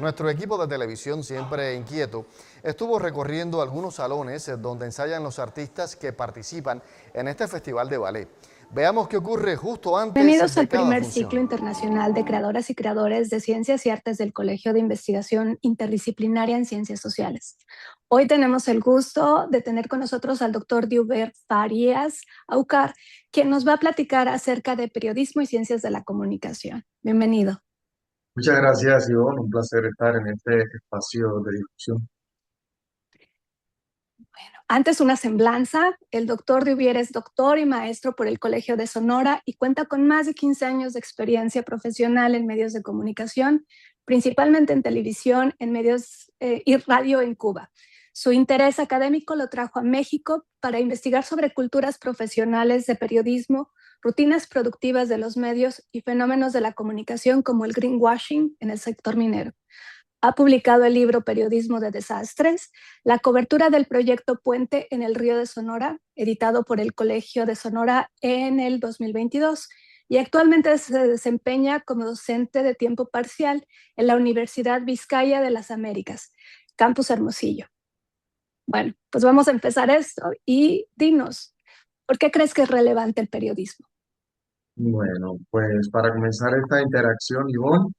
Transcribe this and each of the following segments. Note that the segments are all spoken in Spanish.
Nuestro equipo de televisión, siempre inquieto, estuvo recorriendo algunos salones donde ensayan los artistas que participan en este festival de ballet. Veamos qué ocurre justo antes Bienvenidos de al cada primer función. ciclo internacional de creadoras y creadores de ciencias y artes del Colegio de Investigación Interdisciplinaria en Ciencias Sociales. Hoy tenemos el gusto de tener con nosotros al doctor Diuber Farías Aucar, quien nos va a platicar acerca de periodismo y ciencias de la comunicación. Bienvenido. Muchas gracias, Ivonne. Un placer estar en este espacio de discusión. Antes una semblanza, el doctor Diuber es doctor y maestro por el Colegio de Sonora y cuenta con más de 15 años de experiencia profesional en medios de comunicación, principalmente en televisión, en medios y radio en Cuba. Su interés académico lo trajo a México para investigar sobre culturas profesionales de periodismo, rutinas productivas de los medios y fenómenos de la comunicación como el greenwashing en el sector minero. Ha publicado el libro Periodismo de Desastres, la cobertura del proyecto Puente en el Río de Sonora, editado por el Colegio de Sonora en el 2022, y actualmente se desempeña como docente de tiempo parcial en la Universidad Vizcaya de las Américas, Campus Hermosillo. Bueno, pues vamos a empezar esto y dinos, ¿por qué crees que es relevante el periodismo? Bueno, pues para comenzar esta interacción, Ivonne,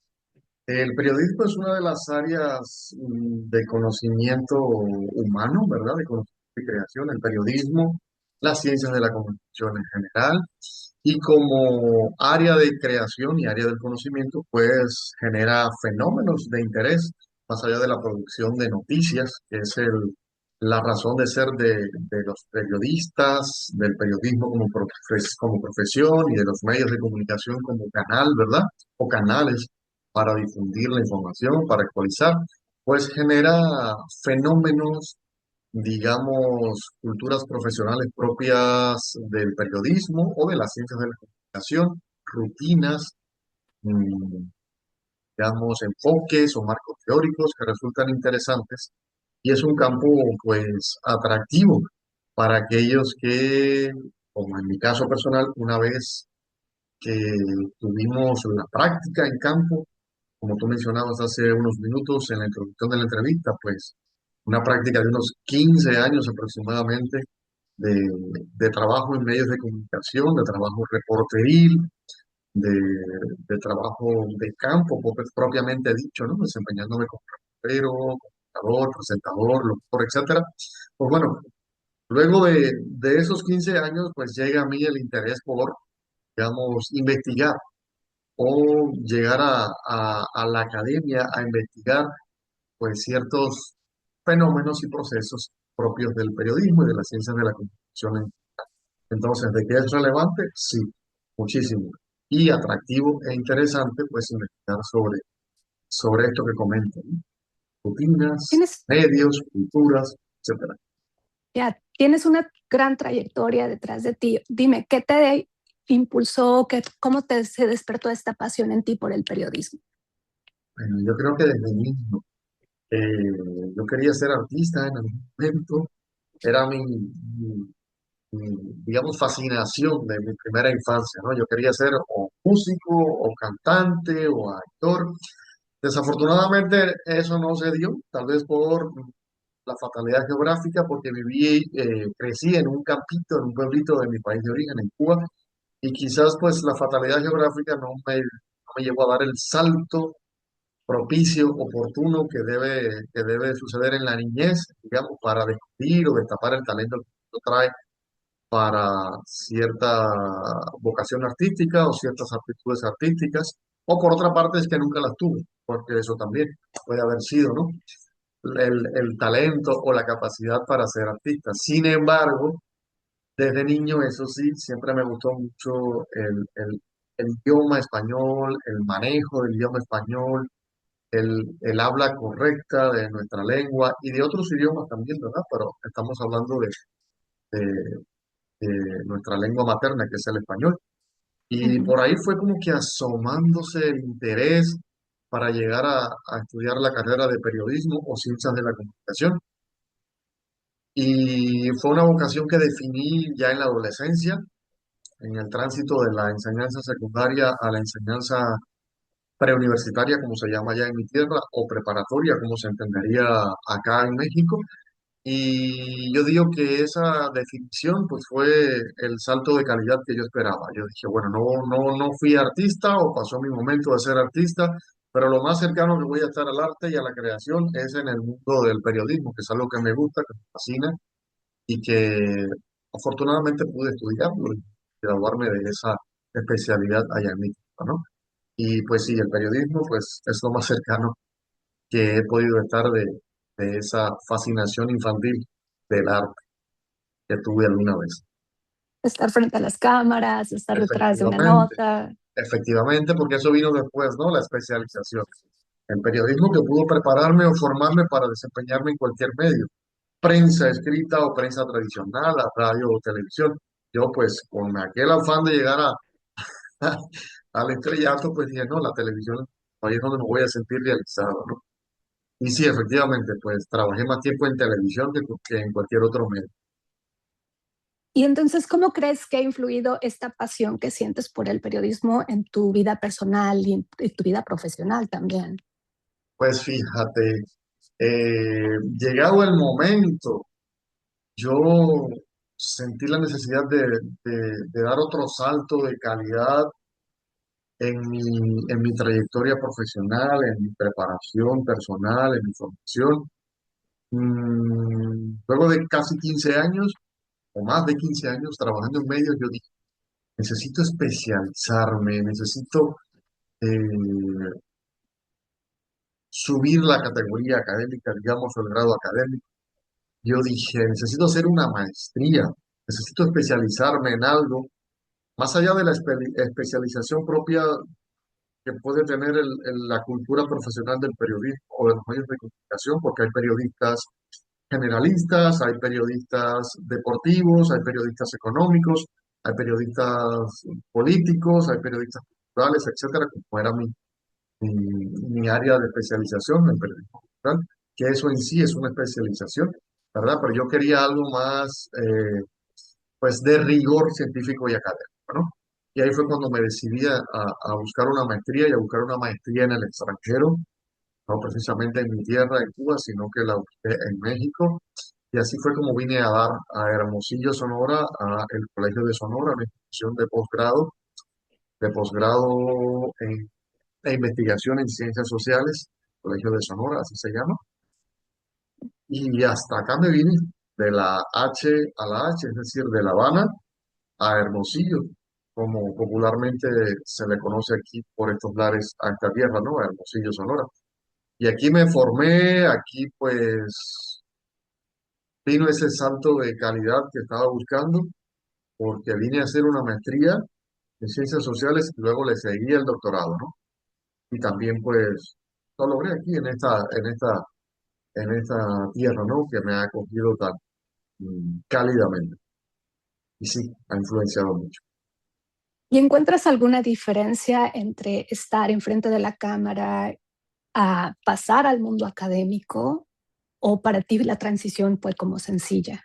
el periodismo es una de las áreas de conocimiento humano, ¿verdad? De conocimiento y creación, el periodismo, las ciencias de la comunicación en general, y como área de creación y área del conocimiento, pues genera fenómenos de interés, más allá de la producción de noticias, que es la razón de ser de los periodistas, del periodismo como profesión y de los medios de comunicación como canal, ¿verdad? O canales para difundir la información, para actualizar, pues genera fenómenos, digamos, culturas profesionales propias del periodismo o de las ciencias de la comunicación, rutinas, mm, digamos, enfoques o marcos teóricos que resultan interesantes y es un campo, pues, atractivo para aquellos que, como en mi caso personal, una vez que tuvimos la práctica en campo, como tú mencionabas hace unos minutos en la introducción de la entrevista, pues una práctica de unos 15 años aproximadamente de, de trabajo en medios de comunicación, de trabajo reporteril, de, de trabajo de campo, propiamente dicho, ¿no? Desempeñándome como reportero, comunicador, presentador, locutor, etcétera. Pues bueno, luego de esos 15 años, pues llega a mí el interés por, digamos, investigar o llegar a la academia a investigar pues ciertos fenómenos y procesos propios del periodismo y de las ciencias de la comunicación. Entonces, ¿de qué es relevante? Sí, muchísimo. Y atractivo e interesante pues investigar sobre esto que comento, ¿no? Rutinas, Tienes, medios, culturas, etcétera. ya, tienes una gran trayectoria detrás de ti. Dime, ¿qué te impulsó, cómo se despertó esta pasión en ti por el periodismo? Bueno, yo creo que desde niño yo quería ser artista en algún momento. Era digamos, fascinación de mi primera infancia, ¿no? Yo quería ser o músico, o cantante, o actor. Desafortunadamente eso no se dio, tal vez por la fatalidad geográfica, porque crecí en un campito, en un pueblito de mi país de origen, en Cuba, y quizás pues la fatalidad geográfica no me llevó a dar el salto propicio, oportuno que debe suceder en la niñez, digamos, para descubrir o destapar el talento que uno trae para cierta vocación artística o ciertas aptitudes artísticas, o por otra parte es que nunca las tuve, porque eso también puede haber sido, ¿no? El talento o la capacidad para ser artista. Sin embargo, desde niño, eso sí, siempre me gustó mucho el idioma español, el manejo del idioma español, el habla correcta de nuestra lengua y de otros idiomas también, ¿verdad? Pero estamos hablando de nuestra lengua materna, que es el español. Y Ujú. por ahí fue como que asomándose el interés para llegar a estudiar la carrera de periodismo o ciencias de la comunicación. Y fue una vocación que definí ya en la adolescencia, en el tránsito de la enseñanza secundaria a la enseñanza preuniversitaria, como se llama allá en mi tierra, o preparatoria, como se entendería acá en México. Y yo digo que esa definición pues fue el salto de calidad que yo esperaba. Yo dije, bueno, no fui artista o pasó mi momento de ser artista, pero lo más cercano que voy a estar al arte y a la creación es en el mundo del periodismo, que es algo que me gusta, que me fascina y que afortunadamente pude estudiarlo y graduarme de esa especialidad allá en México, ¿no? Y pues sí, el periodismo pues es lo más cercano que he podido estar de esa fascinación infantil del arte que tuve alguna vez. Estar frente a las cámaras, estar detrás de una Efectivamente, nota. efectivamente, porque eso vino después, ¿no? La especialización. En periodismo que pudo prepararme o formarme para desempeñarme en cualquier medio, prensa escrita o prensa tradicional, a radio o televisión. Yo pues con aquel afán de llegar al estrellato, pues dije, no, la televisión ahí es donde me voy a sentir realizado, ¿no? Y sí, efectivamente, pues trabajé más tiempo en televisión que en cualquier otro medio. Y entonces, ¿cómo crees que ha influido esta pasión que sientes por el periodismo en tu vida personal y en tu vida profesional también? Pues fíjate, llegado el momento, yo sentí la necesidad de dar otro salto de calidad en mi trayectoria profesional, en mi preparación personal, en mi formación. Luego de casi 15 años o más de 15 años trabajando en medios, yo dije, necesito especializarme, necesito eh, subir la categoría académica, digamos, o el grado académico. Yo dije, necesito hacer una maestría, necesito especializarme en algo, más allá de la especialización propia que puede tener la cultura profesional del periodismo o de los medios de comunicación, porque hay periodistas generalistas, hay periodistas deportivos, hay periodistas económicos, hay periodistas políticos, hay periodistas culturales, etcétera, como era mi área de especialización en periodismo cultural, que eso en sí es una especialización, ¿verdad? Pero yo quería algo más, pues, de rigor científico y académico, ¿no? Y ahí fue cuando me decidí a buscar una maestría y a buscar una maestría en el extranjero, no precisamente en mi tierra, en Cuba, sino que la busqué en México. Y así fue como vine a dar a Hermosillo, Sonora, a el Colegio de Sonora, una institución de posgrado e investigación en ciencias sociales, Colegio de Sonora, así se llama. Y hasta acá me vine, de la H a la H, es decir, de La Habana a Hermosillo, como popularmente se le conoce aquí por estos lares a esta tierra, ¿no? A Hermosillo, Sonora. Y aquí me formé, aquí pues vino ese salto de calidad que estaba buscando, porque vine a hacer una maestría en ciencias sociales y luego le seguí el doctorado, ¿no? Y también pues lo logré aquí en esta tierra, ¿no? Que me ha acogido tan cálidamente. Y sí, ha influenciado mucho. ¿Y encuentras alguna diferencia entre estar enfrente de la cámara a pasar al mundo académico o para ti la transición fue como sencilla?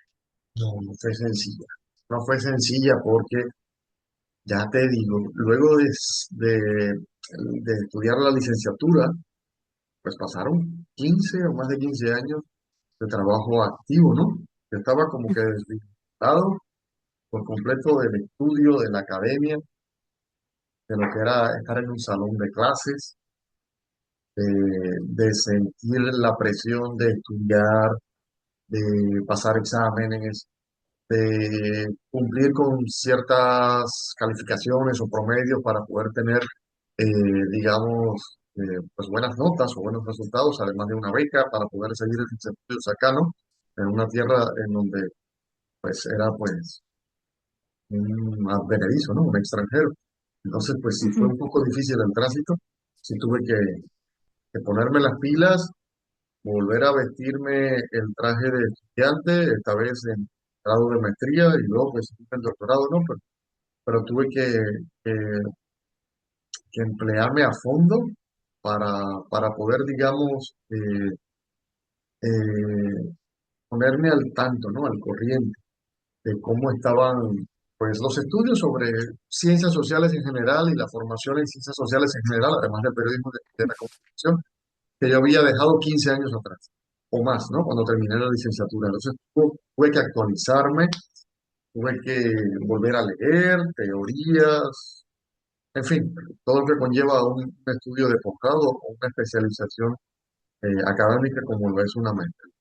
No fue sencilla. No fue sencilla porque, ya te digo, luego de estudiar la licenciatura, pues pasaron 15 o más de 15 años de trabajo activo, ¿no? Yo estaba como que desvinculado por completo del estudio, de la academia, de lo que era estar en un salón de clases, de sentir la presión de estudiar, de pasar exámenes, de cumplir con ciertas calificaciones o promedios para poder tener, digamos, pues buenas notas o buenos resultados, además de una beca para poder seguir mis estudios acá, ¿no? En una tierra en donde pues era pues un advenedizo, ¿no? Un extranjero. Entonces, pues sí fue Ujú. un poco difícil el tránsito, sí tuve que ponerme las pilas, volver a vestirme el traje de estudiante, esta vez en grado de maestría y luego pues el doctorado, ¿no? Pero tuve que emplearme a fondo para poder, digamos, ponerme al tanto, ¿no? Al corriente de cómo estaban pues los estudios sobre ciencias sociales en general y la formación en ciencias sociales en general, además del periodismo de la comunicación, que yo había dejado 15 años atrás o más, ¿no? Cuando terminé la licenciatura. Entonces tuve que actualizarme, tuve que volver a leer teorías, en fin, todo lo que conlleva un estudio de posgrado o una especialización académica como lo es una maestría.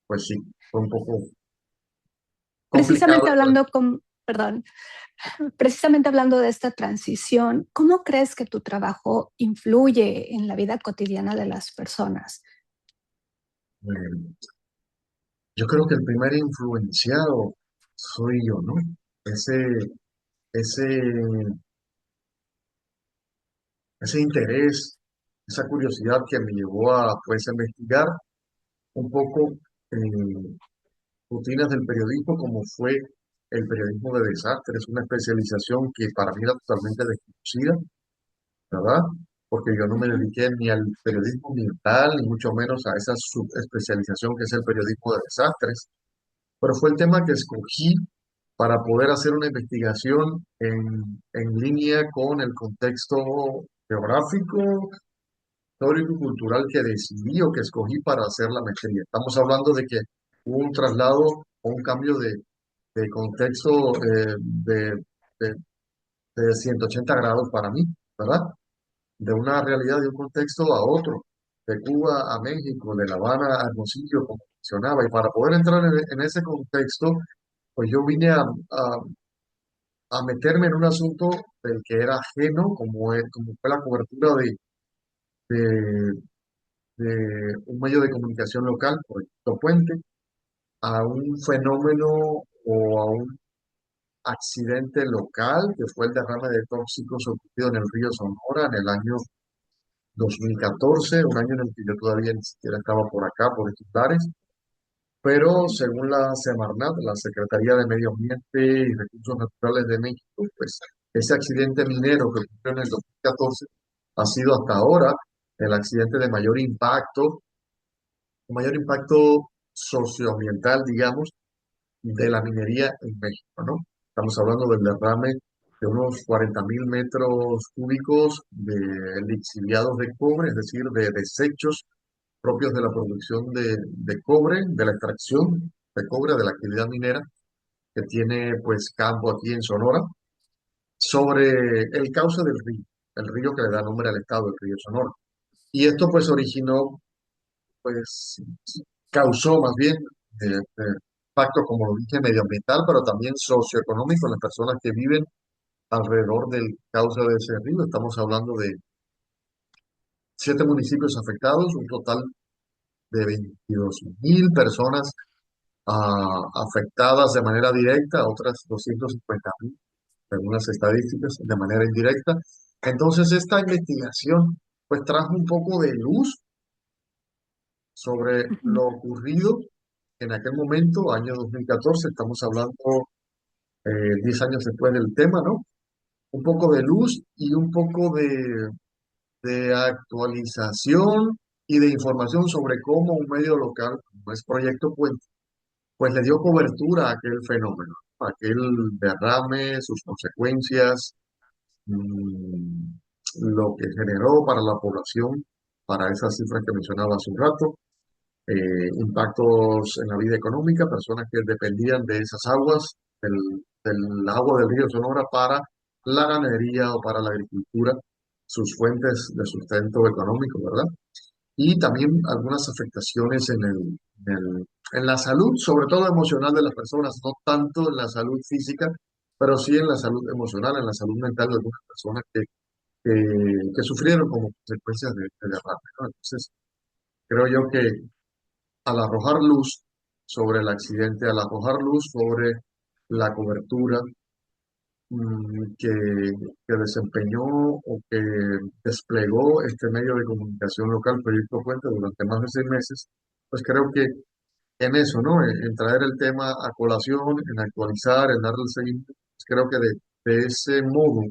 Pues sí, fue un poco complicado. Precisamente hablando con, perdón, precisamente hablando de esta transición, ¿cómo crees que tu trabajo influye en la vida cotidiana de las personas? eh, yo creo que el primer influenciado soy yo, ¿no? Ese, ese, ese interés, esa curiosidad que me llevó a, pues, a investigar un poco rutinas del periodismo, como fue el periodismo de desastres, una especialización que para mí era totalmente desconocida, ¿verdad? Porque yo no me Ujú. dediqué ni al periodismo ambiental, ni mucho menos a esa subespecialización que es el periodismo de desastres, pero fue el tema que escogí para poder hacer una investigación en línea con el contexto geográfico, histórico y cultural que decidí o que escogí para hacer la maestría. Estamos hablando de que hubo un traslado o un cambio de contexto de, de 180 grados para mí, ¿verdad? De una realidad, de un contexto a otro, de Cuba a México, de La Habana a Hermosillo, como mencionaba. Y para poder entrar en ese contexto, pues yo vine a meterme en un asunto del que era ajeno, como fue la cobertura de, de un medio de comunicación local, Proyecto Puente, a un fenómeno o a un accidente local, que fue el derrame de tóxicos ocurrido en el río Sonora en el año 2014, un año en el que yo todavía ni siquiera estaba por acá, por estos lares, pero según la Semarnat, la Secretaría de Medio Ambiente y Recursos Naturales de México, pues ese accidente minero que ocurrió en el 2014 ha sido hasta ahora el accidente de mayor impacto socioambiental, digamos, de la minería en México, ¿no? Estamos hablando del derrame de unos 40.000 metros cúbicos de lixiviados de cobre, es decir, de desechos propios de la producción de cobre, de la extracción de cobre, de la actividad minera que tiene pues campo aquí en Sonora, sobre el cauce del río, el río que le da nombre al estado, el río Sonora. Y esto pues originó, pues causó más bien impacto, como lo dije, medioambiental, pero también socioeconómico en las personas que viven alrededor del cauce de ese río. Estamos hablando de 7 municipios afectados, un total de 22.000 personas afectadas de manera directa, otras 250.000, según las estadísticas, de manera indirecta. Entonces, esta investigación pues trajo un poco de luz sobre Ujú. lo ocurrido en aquel momento, año 2014, estamos hablando 10 años después del tema, ¿no? Un poco de luz y un poco de actualización y de información sobre cómo un medio local, como es Proyecto Puente, pues le dio cobertura a aquel fenómeno, a aquel derrame, sus consecuencias, mm, lo que generó para la población, para esas cifras que mencionaba hace un rato, impactos en la vida económica, personas que dependían de esas aguas, del agua del río Sonora para la ganadería o para la agricultura, sus fuentes de sustento económico, ¿verdad? Y también algunas afectaciones en la salud, sobre todo emocional de las personas, no tanto en la salud física, pero sí en la salud emocional, en la salud mental de algunas personas que sufrieron como consecuencias de derrame, ¿no? Entonces, creo yo que al arrojar luz sobre el accidente, al arrojar luz sobre la cobertura que, que desempeñó o que desplegó este medio de comunicación local, Proyecto Puente, durante más de 6 meses, pues creo que en eso, ¿no? En traer el tema a colación, en actualizar, en darle el seguimiento, pues creo que de ese modo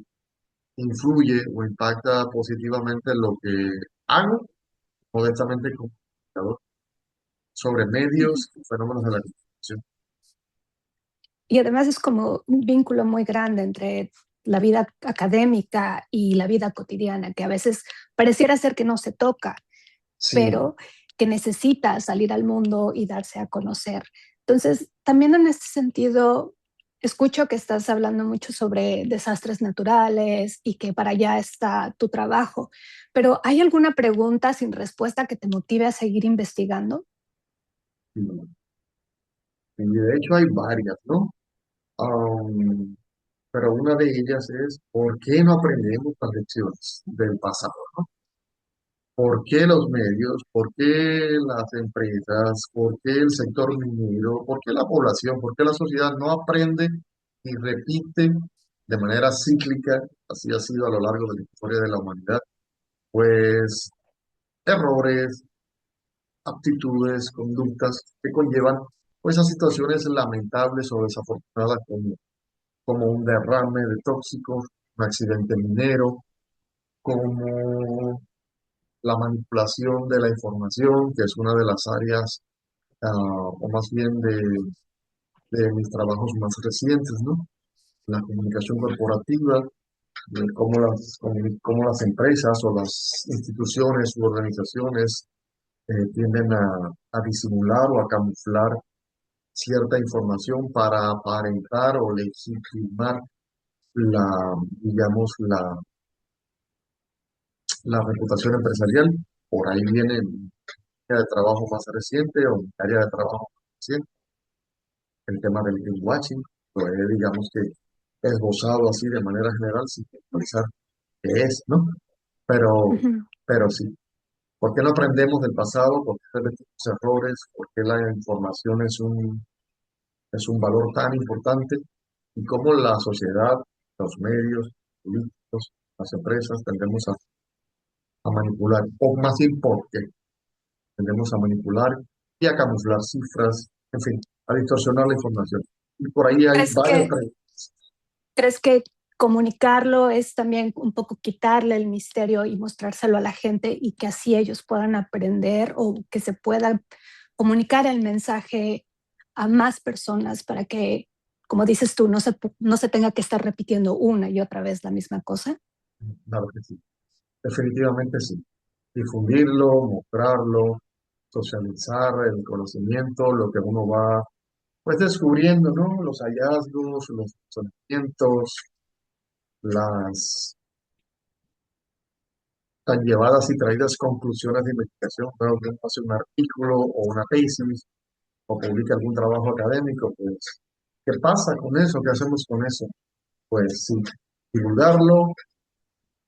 influye o impacta positivamente lo que hago modestamente como comunicador sobre Ujú. medios y fenómenos de la comunicación. Y además es como un vínculo muy grande entre la vida académica y la vida cotidiana, que a veces pareciera ser que no se toca, Sí, pero que necesita salir al mundo y darse a conocer. Entonces, también en este sentido, escucho que estás hablando mucho sobre desastres naturales y que para allá está tu trabajo, pero ¿hay alguna pregunta sin respuesta que te motive a seguir investigando? sí. Y de hecho hay varias, ¿no? Am, pero una de ellas es, ¿por qué no aprendemos las lecciones del pasado, ¿no? ¿Por qué los medios? ¿Por qué las empresas? ¿Por qué el sector minero? ¿Por qué la población? ¿Por qué la sociedad no aprende y repite de manera cíclica? Así ha sido a lo largo de la historia de la humanidad. Pues errores, aptitudes, conductas que conllevan pues a situaciones lamentables o desafortunadas como un derrame de tóxicos, un accidente minero, como la manipulación de la información, que es una de las áreas, o más bien de mis trabajos más recientes, ¿no? La comunicación corporativa, de cómo las empresas o las instituciones u organizaciones tienden a disimular o a camuflar cierta información para aparentar o legitimar digamos, la reputación empresarial. Por ahí viene mi área de trabajo más reciente o mi área de trabajo más reciente, el tema del greenwashing. Lo he, digamos que, esbozado así de manera general sin pensar qué es, ¿no? Pero, Ujú. pero sí. ¿Por qué no aprendemos del pasado? ¿Por qué repetimos errores? ¿Por qué la información es un valor tan importante? Y cómo la sociedad, los medios, políticos, las empresas tendemos a manipular, o más bien porque tendemos a manipular y a camuflar cifras, en fin, a distorsionar la información. Y por ahí hay ¿Crees varias que preguntas. ¿Crees que comunicarlo es también un poco quitarle el misterio y mostrárselo a la gente y que así ellos puedan aprender o que se pueda comunicar el mensaje a más personas para que, como dices tú, no se tenga que estar repitiendo una y otra vez la misma cosa? Claro que sí, definitivamente sí. Difundirlo, mostrarlo, socializar el conocimiento, lo que uno va pues descubriendo, ¿no? Los hallazgos, los conocimientos, las tan llevadas y traídas conclusiones de investigación. Creo que uno hace un artículo o una tesis o publica algún trabajo académico, pues, ¿qué pasa con eso? ¿Qué hacemos con eso? Pues sí, divulgarlo,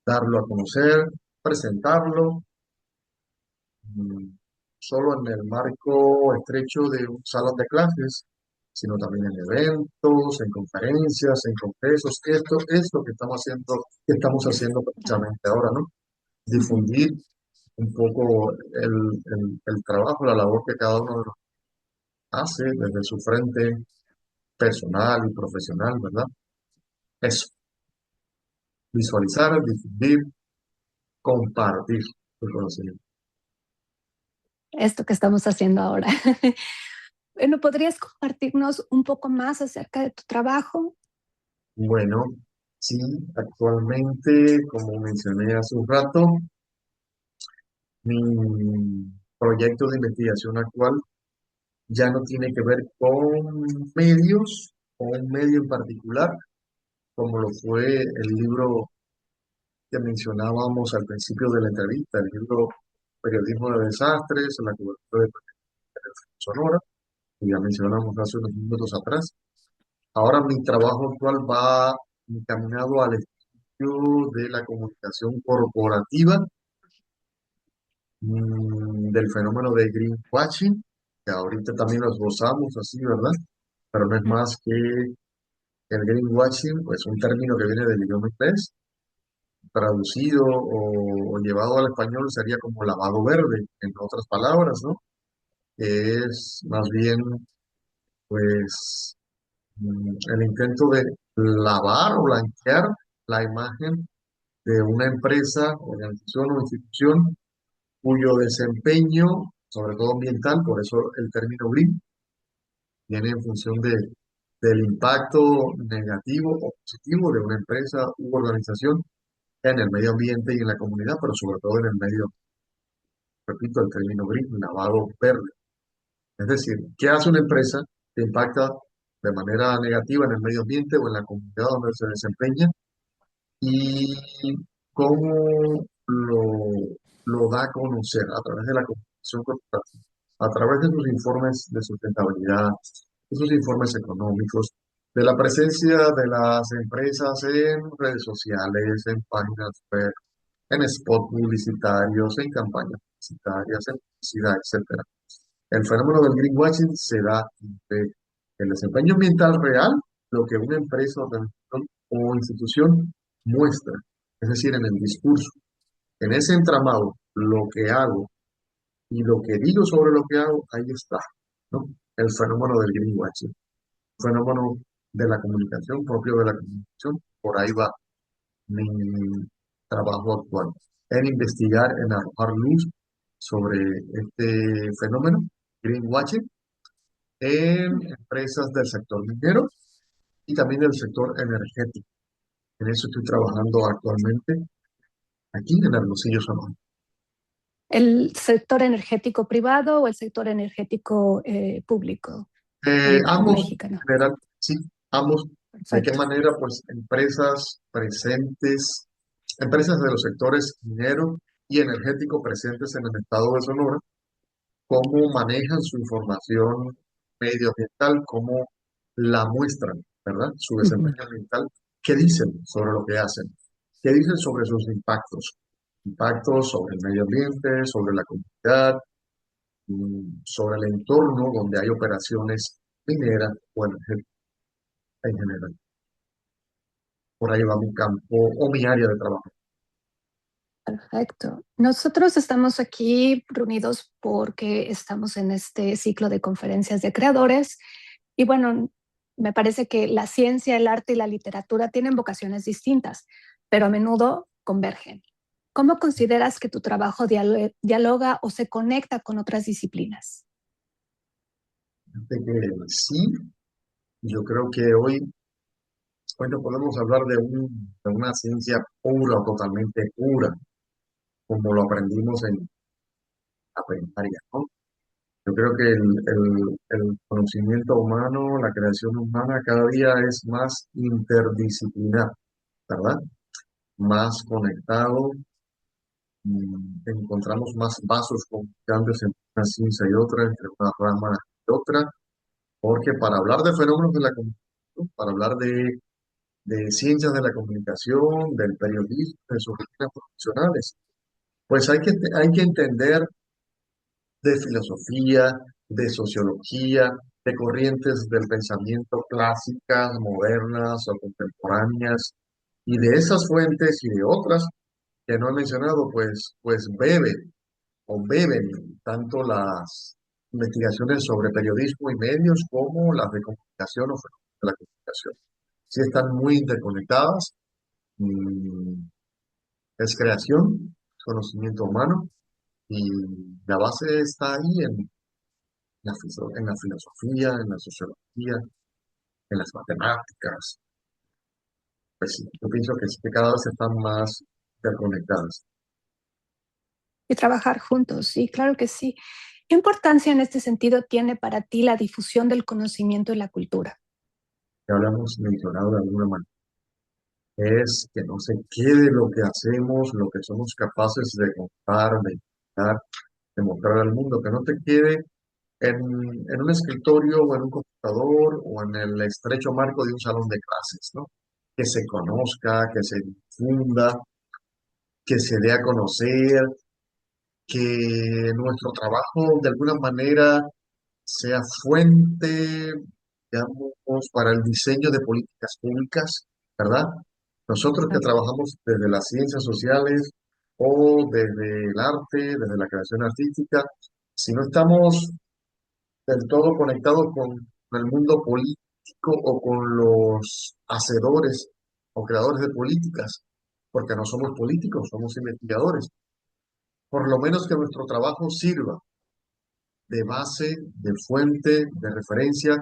darlo a conocer, presentarlo, mm, solo en el marco estrecho de un salón de clases, sino también en eventos, en conferencias, en congresos. Esto es lo que estamos haciendo precisamente ahora, ¿no? Ujú. Difundir un poco el trabajo, la labor que cada uno de nosotros hace desde su frente personal y profesional, ¿verdad? Eso, visualizar, difundir, compartir el conocimiento. Esto que estamos haciendo ahora. Bueno, ¿podrías compartirnos un poco más acerca de tu trabajo? Bueno, sí, actualmente, como mencioné hace un rato, mi proyecto de investigación actual ya no tiene que ver con medios o un medio en particular, como lo fue el libro que mencionábamos al principio de la entrevista, el libro Periodismo de Desastres, la cobertura de Sonora, que ya mencionamos hace unos minutos atrás. Ahora mi trabajo actual va encaminado al estudio de la comunicación corporativa, del fenómeno de greenwashing, que ahorita también lo esbozamos así, ¿verdad? Pero no es más que el greenwashing, pues un término que viene del idioma inglés, traducido o llevado al español sería como lavado verde, en otras palabras, ¿no? Que es más bien, pues, el intento de lavar o blanquear la imagen de una empresa, organización o institución cuyo desempeño, sobre todo ambiental, por eso el término green, viene en función del impacto negativo o positivo de una empresa u organización en el medio ambiente y en la comunidad, pero sobre todo en el medio, repito, el término green, lavado verde. Es decir, ¿qué hace una empresa que impacta de manera negativa en el medio ambiente o en la comunidad donde se desempeña? Y cómo lo da a conocer a través de la comunicación corporativa, a través de sus informes de sustentabilidad, de sus informes económicos, de la presencia de las empresas en redes sociales, en páginas web, en spot publicitarios, en campañas publicitarias, en publicidad, etcétera. El fenómeno del greenwashing se da entre el desempeño ambiental real, lo que una empresa, organización o institución muestra, es decir, en el discurso. En ese entramado, lo que hago y lo que digo sobre lo que hago, ahí está, ¿no? El fenómeno del greenwashing, fenómeno de la comunicación, propio de la comunicación, por ahí va mi trabajo actual, en investigar, en arrojar luz sobre este fenómeno, greenwashing, en empresas del sector minero y también del sector energético. En eso estoy trabajando actualmente aquí en Hermosillo, Sonora. ¿El sector energético privado o el sector energético público en Ambos, México? ¿No? en general, sí, ambos. ¿De qué Perfecto. manera? Pues empresas presentes, empresas de los sectores minero y energético presentes en el estado de Sonora, cómo manejan su información medioambiental, cómo la muestran, ¿verdad? Su Ujú. desempeño ambiental, qué dicen sobre lo que hacen, qué dicen sobre sus impactos, impactos sobre el medio ambiente, sobre la comunidad, sobre el entorno donde hay operaciones mineras o energéticas en general. Por ahí va mi campo o mi área de trabajo. Perfecto. Nosotros estamos aquí reunidos porque estamos en este ciclo de conferencias de creadores y bueno, me parece que la ciencia, el arte y la literatura tienen vocaciones distintas, pero a menudo convergen. ¿Cómo consideras que tu trabajo dialoga o se conecta con otras disciplinas? De que sí, yo creo que hoy no podemos hablar de una ciencia pura o totalmente pura, como lo aprendimos en la primaria, ¿no? Yo creo que el conocimiento humano, la creación humana cada día es más interdisciplinar, ¿verdad? Más conectado, encontramos más vasos comunicantes entre una ciencia y otra, entre una rama y otra, porque para hablar de fenómenos de la comunicación, para hablar de ciencias de la comunicación, del periodismo, de sus rutinas profesionales, pues hay que entender de filosofía, de sociología, de corrientes del pensamiento clásicas, modernas o contemporáneas, y de esas fuentes y de otras que no he mencionado, pues beben tanto las investigaciones sobre periodismo y medios como las de comunicación o fenómenos de la comunicación. Sí están muy interconectadas, mm, es creación, conocimiento humano, y la base está ahí en la filosofía, en la sociología, en las matemáticas. Pues sí, yo pienso que, sí, que cada vez están más interconectadas. Y trabajar juntos, sí, claro que sí. ¿Qué importancia en este sentido tiene para ti la difusión del conocimiento y la cultura? Ya hablamos mencionado de alguna manera. Es que no se quede lo que hacemos, lo que somos capaces de contar, de inventar, de mostrar al mundo, que no te quede en un escritorio o en un computador o en el estrecho marco de un salón de clases, ¿no? Que se conozca, que se difunda, que se dé a conocer, que nuestro trabajo de alguna manera sea fuente, digamos, para el diseño de políticas públicas, ¿verdad? Nosotros que trabajamos desde las ciencias sociales o desde el arte, desde la creación artística, si no estamos del todo conectados con el mundo político o con los hacedores o creadores de políticas, porque no somos políticos, somos investigadores, por lo menos que nuestro trabajo sirva de base, de fuente, de referencia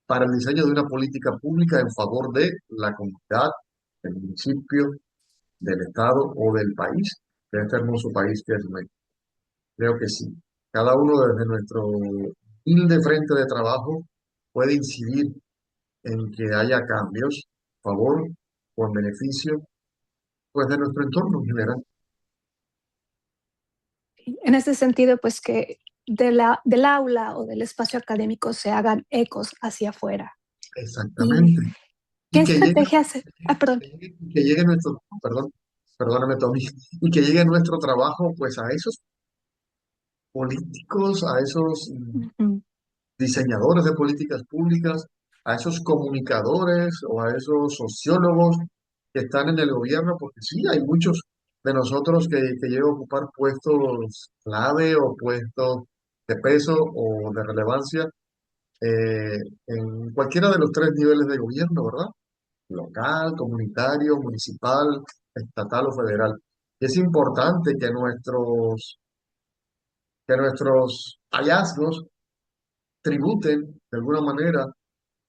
para el diseño de una política pública en favor de la comunidad, del municipio, del estado o del país, de este hermoso país que es México. Creo que sí. Cada uno desde nuestro humilde frente de trabajo puede incidir en que haya cambios a favor o en beneficio pues, de nuestro entorno en general. En ese sentido, pues que del aula o del espacio académico se hagan ecos hacia afuera. ¿Y Exactamente. qué Y que llegue, estrategias? Perdón. que llegue nuestro, perdón, perdóname, Tommy, y que llegue nuestro trabajo pues a esos políticos, a esos Ujú. diseñadores de políticas públicas, a esos comunicadores o a esos sociólogos que están en el gobierno, porque sí, hay muchos de nosotros que llegan a ocupar puestos clave o puestos de peso o de relevancia eh, en cualquiera de los tres niveles de gobierno, ¿verdad? Local, comunitario, municipal, estatal o federal. Y es importante que nuestros hallazgos tributen de alguna manera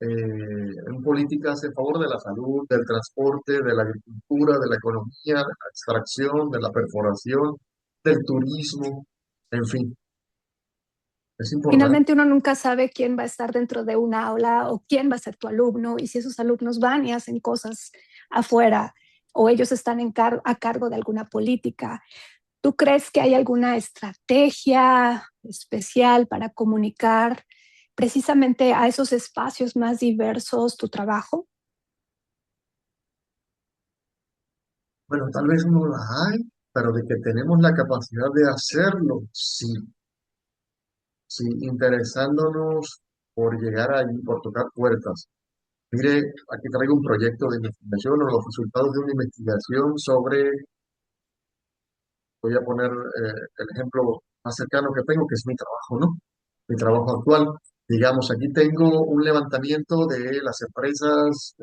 en políticas en favor de la salud, del transporte, de la agricultura, de la economía, de la extracción, de la perforación, del turismo, en fin, es importante. Finalmente uno nunca sabe quién va a estar dentro de una aula o quién va a ser tu alumno y si esos alumnos van y hacen cosas afuera o ellos están a cargo de alguna política. ¿Tú crees que hay alguna estrategia especial para comunicar precisamente a esos espacios más diversos tu trabajo? Bueno, tal vez no la hay, pero de que tenemos la capacidad de hacerlo, sí, sí, interesándonos por llegar allí, por tocar puertas. Mire, aquí traigo un proyecto de investigación o los resultados de una investigación sobre, voy a poner el ejemplo más cercano que tengo, que es mi trabajo, ¿no? Mi trabajo actual. Digamos, aquí tengo un levantamiento de las empresas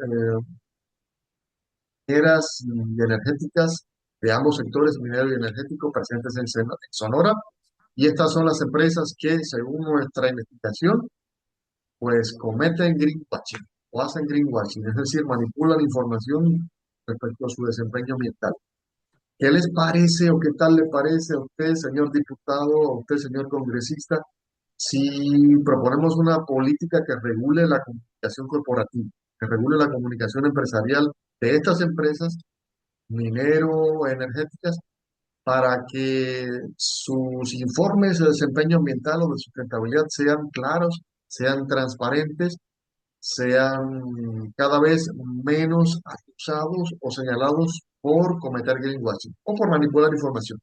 mineras y energéticas de ambos sectores, minero y energético, presentes en Sonora. Y estas son las empresas que, según nuestra investigación, pues cometen greenwashing o hacen greenwashing, es decir, manipulan información respecto a su desempeño ambiental. ¿Qué les parece o qué tal le parece a usted, señor diputado, a usted, señor congresista, si proponemos una política que regule la comunicación corporativa, que regule la comunicación empresarial de estas empresas minero-energéticas para que sus informes de desempeño ambiental o de sustentabilidad sean claros, sean transparentes, sean cada vez menos acusados o señalados por cometer greenwashing o por manipular información,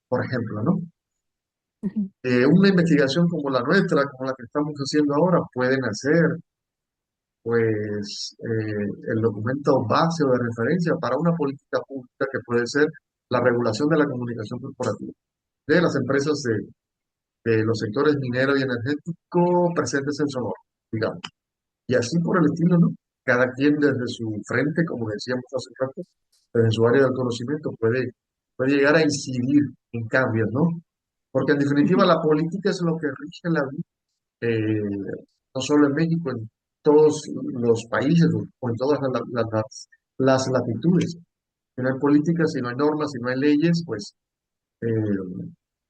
por ejemplo, ¿no? Ujú. Una investigación como la nuestra, como la que estamos haciendo ahora, pueden hacer pues el documento base o de referencia para una política pública que puede ser la regulación de la comunicación corporativa de las empresas de los sectores minero y energético presentes en Sonora, digamos. Y así por el estilo, ¿no? Cada quien desde su frente, como decíamos hace rato, desde su área del conocimiento puede llegar a incidir en cambios, ¿no? Porque en definitiva Ujú. la política es lo que rige la vida, no solo en México, en todos los países o en todas las latitudes. Si no hay política, si no hay normas, si no hay leyes, pues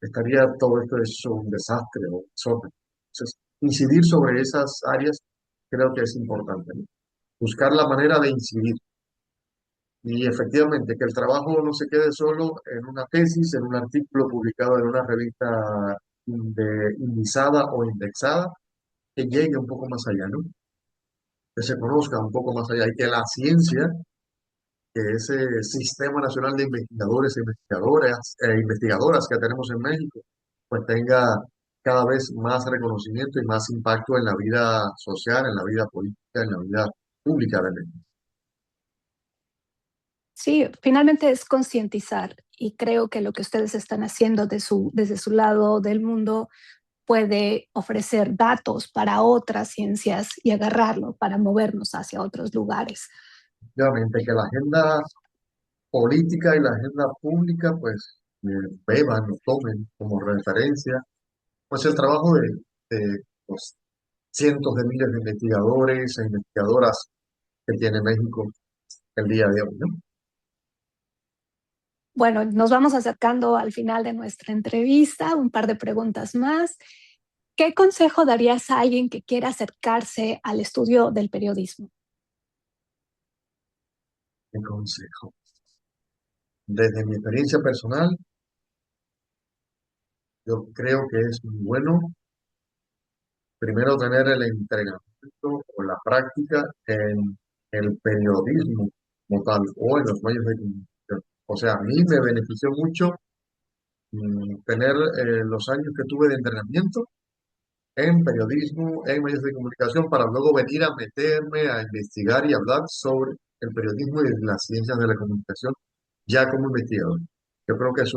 estaría todo esto hecho un desastre o desorden. Entonces, incidir sobre esas áreas creo que es importante, ¿no? Buscar la manera de incidir. Y efectivamente, que el trabajo no se quede solo en una tesis, en un artículo publicado en una revista indizada o indexada, que llegue un poco más allá, ¿no? Que se conozca un poco más allá y que la ciencia, que ese Sistema Nacional de Investigadores e investigadoras que tenemos en México, pues tenga cada vez más reconocimiento y más impacto en la vida social, en la vida política, en la vida pública de México. Sí, finalmente es concientizar y creo que lo que ustedes están haciendo desde su lado del mundo puede ofrecer datos para otras ciencias y agarrarlo para movernos hacia otros lugares. Obviamente que la agenda política y la agenda pública pues beban o tomen como referencia pues el trabajo de los cientos de miles de investigadores e investigadoras que tiene México el día de hoy, ¿no? Bueno, nos vamos acercando al final de nuestra entrevista, un par de preguntas más. ¿Qué consejo darías a alguien que quiera acercarse al estudio del periodismo? Mi consejo. Desde mi experiencia personal, yo creo que es muy bueno primero tener el entrenamiento o la práctica en el periodismo como tal o en los medios de comunicación. O sea, a mí me benefició mucho tener los años que tuve de entrenamiento en periodismo, en medios de comunicación, para luego venir a meterme, a investigar y hablar sobre el periodismo y las ciencias de la comunicación ya como investigador. Yo creo que es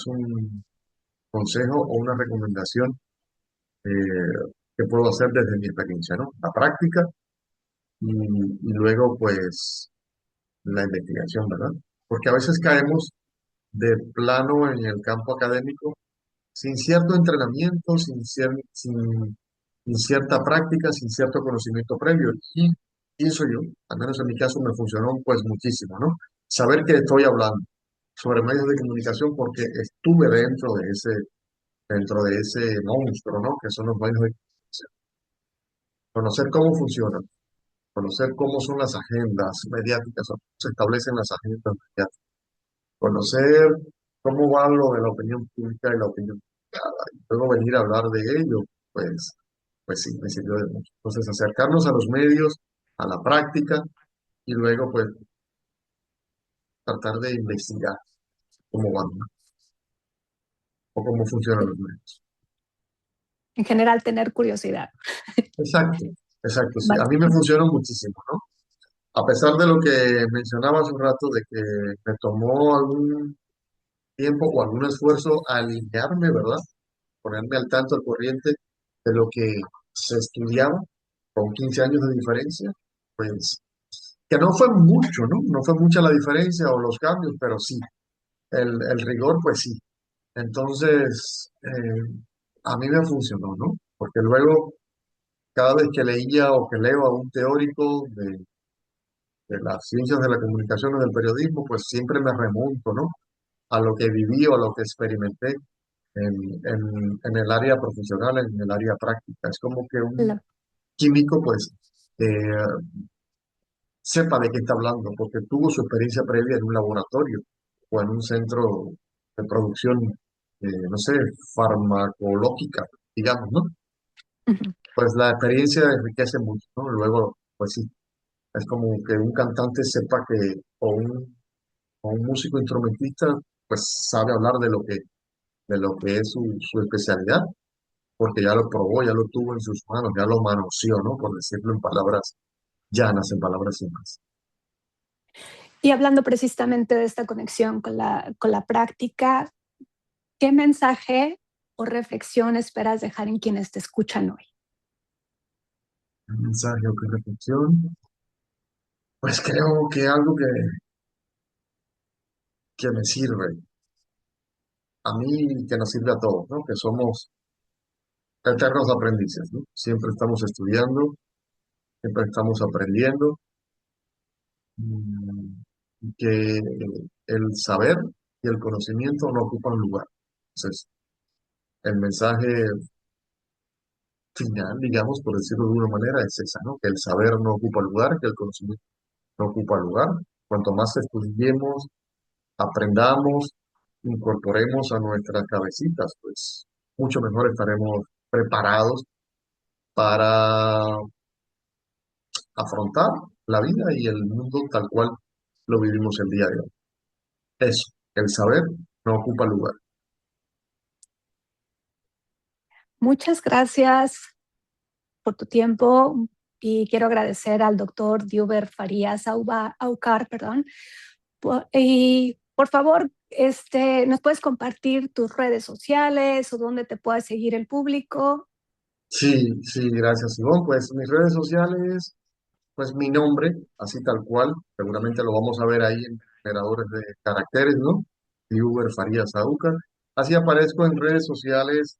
un consejo o una recomendación que puedo hacer desde mi experiencia, ¿no? La práctica y luego, pues, la investigación, ¿verdad? Porque a veces caemos de plano en el campo académico sin cierto entrenamiento, sin cierta práctica, sin cierto conocimiento previo. Y pienso yo, al menos en mi caso, me funcionó pues muchísimo, ¿no? Saber que estoy hablando sobre medios de comunicación porque estuve dentro de ese monstruo, ¿no? Que son los medios de comunicación. Conocer cómo funcionan, conocer cómo son las agendas mediáticas, cómo se establecen las agendas mediáticas, conocer cómo va lo de la opinión pública y la opinión privada, y luego venir a hablar de ello, pues, pues sí, me sirvió de mucho. Entonces, acercarnos a los medios, a la práctica, y luego, pues, tratar de investigar cómo van, ¿no? O cómo funcionan los medios. En general, tener curiosidad. Exacto, exacto, sí. A Vale. mí me funcionó muchísimo, ¿no? A pesar de lo que mencionaba hace un rato, de que me tomó algún tiempo o algún esfuerzo alinearme, ¿verdad? Ponerme al tanto, al corriente de lo que se estudiaba con 15 años de diferencia, pues que no fue mucho, ¿no? No fue mucha la diferencia o los cambios, pero sí, el rigor, pues sí. Entonces, a mí me funcionó, ¿no? Porque luego, cada vez que leía o que leo a un teórico de las ciencias de la comunicación o del periodismo, pues siempre me remonto, ¿no? A lo que viví o a lo que experimenté en el área profesional, en el área práctica. Es como que un La- químico, pues, eh, sepa de qué está hablando, porque tuvo su experiencia previa en un laboratorio o en un centro de producción, no sé, farmacológica, digamos, ¿no? Ujú. Pues la experiencia enriquece mucho, ¿no? Luego, pues sí, es como que un cantante sepa que, o un músico instrumentista, pues sabe hablar de lo que es su especialidad, porque ya lo probó, ya lo tuvo en sus manos, ya lo manoseó, ¿no? Por decirlo en palabras llanas, en palabras simples. Y hablando precisamente de esta conexión con la práctica, ¿qué mensaje o reflexión esperas dejar en quienes te escuchan hoy? Un mensaje o qué reflexión. Pues creo que algo que me sirve, a mí y que nos sirve a todos, ¿no? Que somos eternos aprendices, ¿no? Siempre estamos estudiando, siempre estamos aprendiendo, y que el saber y el conocimiento no ocupan lugar. Entonces, el mensaje final, digamos, por decirlo de una manera, es esa, ¿no? Que el saber no ocupa lugar, que el conocimiento no ocupa lugar. Cuanto más estudiemos, aprendamos, incorporemos a nuestras cabecitas, pues mucho mejor estaremos preparados para afrontar la vida y el mundo tal cual lo vivimos el día de hoy. Eso, el saber no ocupa lugar. Muchas gracias por tu tiempo y quiero agradecer al doctor Diuber Farías Aucar, perdón. Y por favor, ¿nos puedes compartir tus redes sociales o dónde te puede seguir el público? Sí, sí, gracias, Ivonne. Pues mis redes sociales, pues mi nombre, así tal cual, seguramente lo vamos a ver ahí en generadores de caracteres, ¿no? Uber Farías Auca. Así aparezco en redes sociales,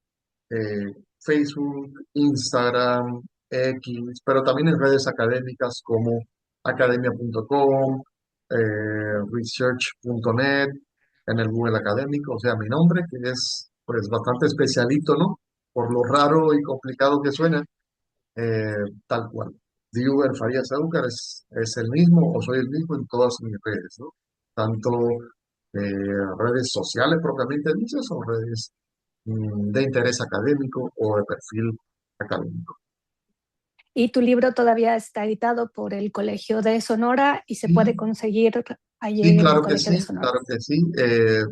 eh, Facebook, Instagram, X, pero también en redes académicas como academia.com, research.net, en el Google Académico, o sea, mi nombre, que es pues bastante especialito, ¿no? Por lo raro y complicado que suena, eh, tal cual. Diuber Farías Aucar es el mismo o soy el mismo en todas mis redes, ¿no? Tanto redes sociales propiamente dichas o redes de interés académico o de perfil académico. Y tu libro todavía está editado por el Colegio de Sonora y se puede Sí, conseguir sí, allí en el claro que Colegio de sí, Sonora. claro que sí. El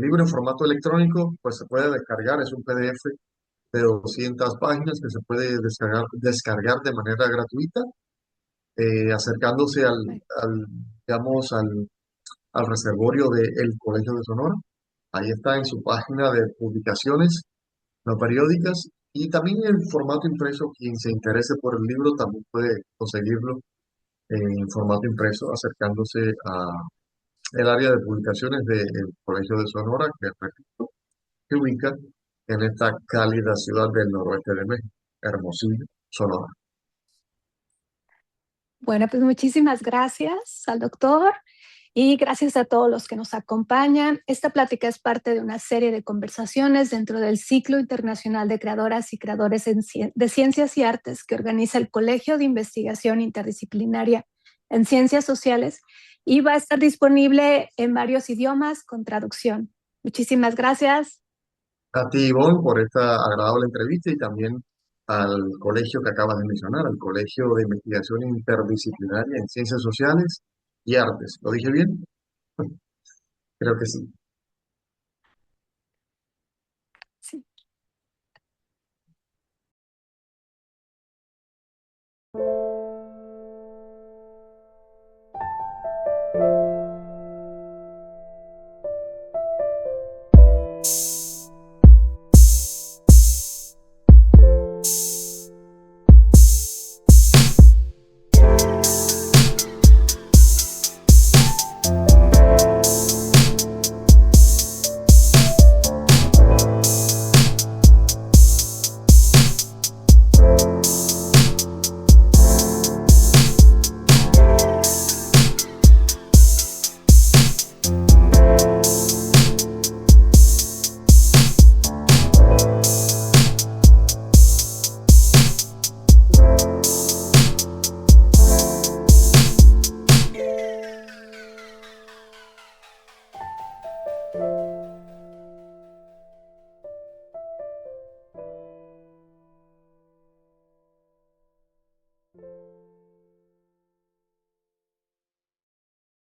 libro en formato electrónico, pues se puede descargar, es un PDF de 200 páginas que se puede descargar de manera gratuita, acercándose digamos, al reservorio del Colegio de Sonora. Ahí está en su página de publicaciones no periódicas y también en formato impreso. Quien se interese por el libro también puede conseguirlo en formato impreso, acercándose a el área de publicaciones del Colegio de Sonora, que, repito, se ubica en esta cálida ciudad del noroeste de México, Hermosillo, Sonora. Bueno, pues muchísimas gracias al doctor y gracias a todos los que nos acompañan. Esta plática es parte de una serie de conversaciones dentro del ciclo internacional de creadoras y creadores de ciencias y artes que organiza el Colegio de Investigación Interdisciplinaria en Ciencias Sociales y va a estar disponible en varios idiomas con traducción. Muchísimas gracias. A ti, Ivonne, por esta agradable entrevista y también al colegio que acabas de mencionar, al Colegio de Investigación Interdisciplinaria en Ciencias Sociales y Artes. ¿Lo dije bien? Creo que sí.